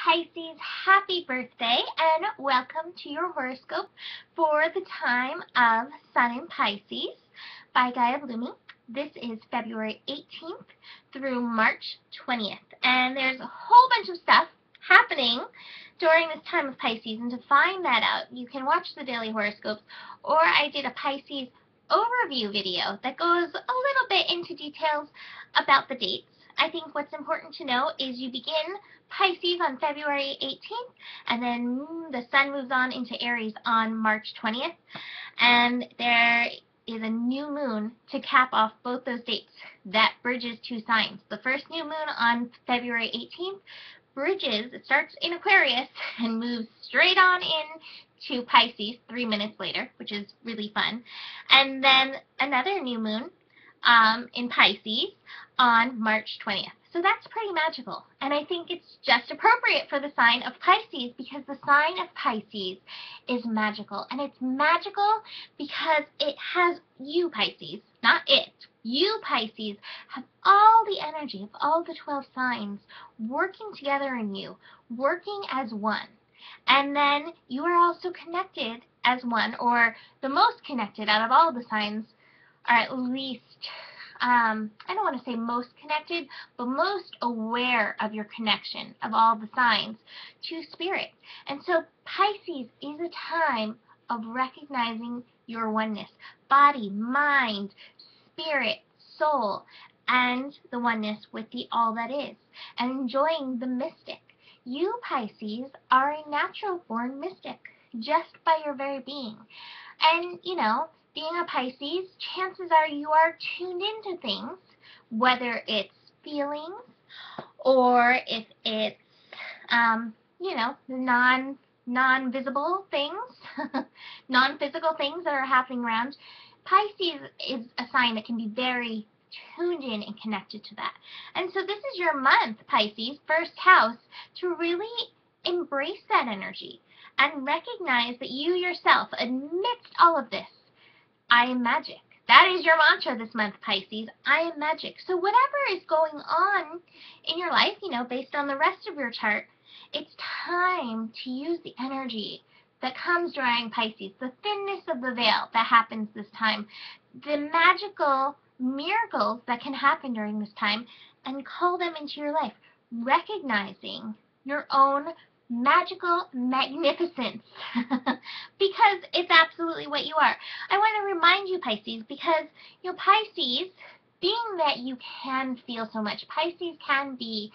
Pisces, happy birthday and welcome to your horoscope for the time of Sun in Pisces by Gaia Blooming. This is February 18th through March 20th, and there's a whole bunch of stuff happening during this time of Pisces, and to find that out, you can watch the daily horoscopes, or I did a Pisces overview video that goes a little bit into details about the dates. I think what's important to know is you begin Pisces on February 18th, and then the Sun moves on into Aries on March 20th, and there is a new moon to cap off both those dates that bridges two signs. The first new moon on February 18th bridges, it starts in Aquarius and moves straight on in to Pisces 3 minutes later, which is really fun. And then another new moon in Pisces on March 20th. So that's pretty magical. And I think it's just appropriate for the sign of Pisces because the sign of Pisces is magical. And it's magical because it has you, Pisces, not it. You, Pisces, have all the energy of all the 12 signs working together in you, working as one. And then you are also connected as one, or the most connected out of all the signs, or at least, I don't want to say most connected, but most aware of your connection of all the signs to spirit. And so Pisces is a time of recognizing your oneness, body, mind, spirit, soul, and the oneness with the all that is, and enjoying the mystic. You, Pisces, are a natural-born mystic, just by your very being. And, you know, being a Pisces, chances are you are tuned into things, whether it's feelings or if it's, you know, non-visible things, non-physical things that are happening around. Pisces is a sign that can be very tuned in and connected to that. And so this is your month, Pisces, first house, to really embrace that energy and recognize that you yourself, amidst all of this, I am magic. That is your mantra this month, Pisces. I am magic. So whatever is going on in your life, you know, based on the rest of your chart, it's time to use the energy that comes during Pisces, the thinness of the veil that happens this time, the magical miracles that can happen during this time, and call them into your life, recognizing your own magical magnificence because it's absolutely what you are. I want to remind you, Pisces, because, you know, Pisces, being that you can feel so much, Pisces can be,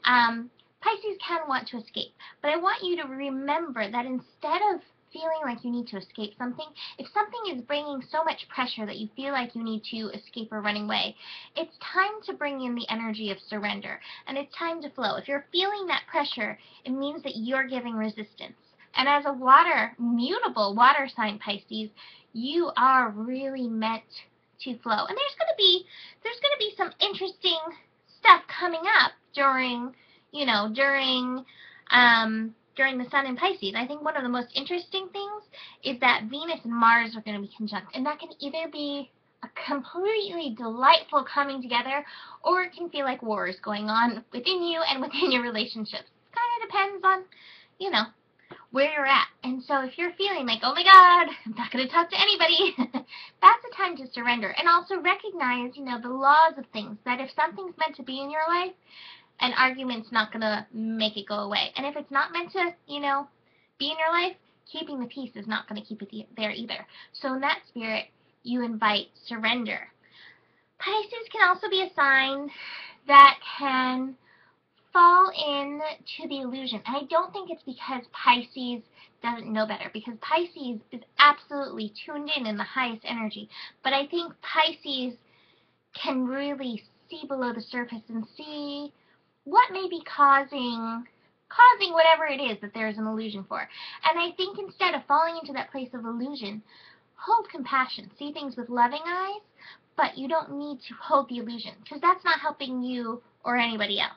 Pisces can want to escape, but I want you to remember that instead of feeling like you need to escape something, if something is bringing so much pressure that you feel like you need to escape or run away, it's time to bring in the energy of surrender, and it's time to flow. If you're feeling that pressure, it means that you're giving resistance. And as a mutable water sign, Pisces, you are really meant to flow. And there's going to be some interesting stuff coming up during, you know, during the Sun in Pisces. I think one of the most interesting things is that Venus and Mars are going to be conjunct, and that can either be a completely delightful coming together, or it can feel like war is going on within you and within your relationships. It kind of depends on, you know, where you're at. And so if you're feeling like, oh my God, I'm not going to talk to anybody, that's the time to surrender. And also recognize, you know, the laws of things, that if something's meant to be in your life, an argument's not going to make it go away. And if it's not meant to, you know, be in your life, keeping the peace is not going to keep it there either. So in that spirit, you invite surrender. Pisces can also be a sign that can fall into the illusion. And I don't think it's because Pisces doesn't know better, because Pisces is absolutely tuned in the highest energy. But I think Pisces can really see below the surface and see what may be causing whatever it is that there is an illusion for. And I think instead of falling into that place of illusion, hold compassion. See things with loving eyes, but you don't need to hold the illusion, because that's not helping you or anybody else.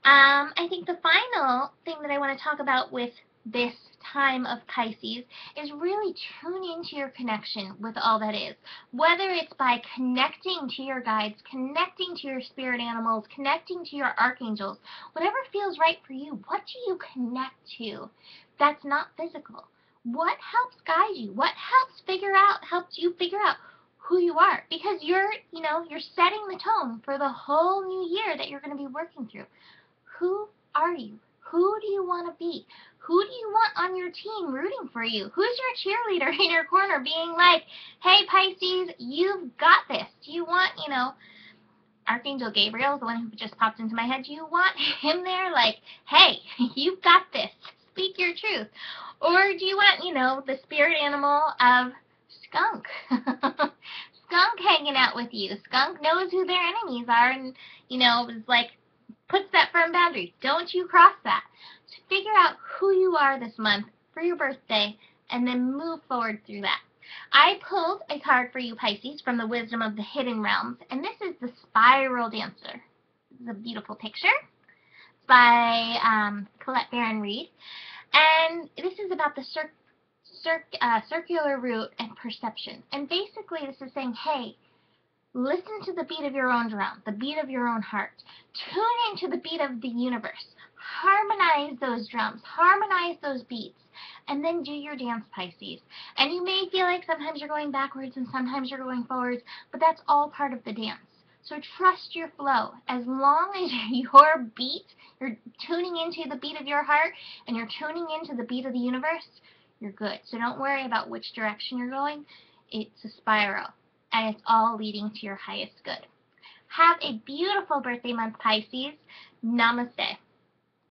I think the final thing that I want to talk about with this time of Pisces is really tune into your connection with all that is. Whether it's by connecting to your guides, connecting to your spirit animals, connecting to your archangels, whatever feels right for you, what do you connect to that's not physical? What helps guide you? What helps you figure out who you are? Because you're setting the tone for the whole new year that you're going to be working through. Who are you? Who do you want to be? Who do you want on your team rooting for you? Who's your cheerleader in your corner being like, hey, Pisces, you've got this? Do you want, Archangel Gabriel, the one who just popped into my head, do you want him there like, hey, you've got this? Speak your truth. Or do you want, the spirit animal of Skunk? Skunk hanging out with you. Skunk knows who their enemies are and, is like, puts that firm boundary. Don't you cross that. So figure out who you are this month for your birthday and then move forward through that. I pulled a card for you, Pisces, from the Wisdom of the Hidden Realms, and this is the Spiral Dancer. This is a beautiful picture. It's by Colette Baron Reed, and this is about the circular route and perception. And basically this is saying, hey, listen to the beat of your own drum, the beat of your own heart. Tune into the beat of the universe. Harmonize those drums, harmonize those beats, and then do your dance, Pisces. And you may feel like sometimes you're going backwards and sometimes you're going forwards, but that's all part of the dance. So trust your flow. As long as your beat, you're tuning into the beat of your heart and you're tuning into the beat of the universe, you're good. So don't worry about which direction you're going. It's a spiral, and it's all leading to your highest good. Have a beautiful birthday month, Pisces. Namaste.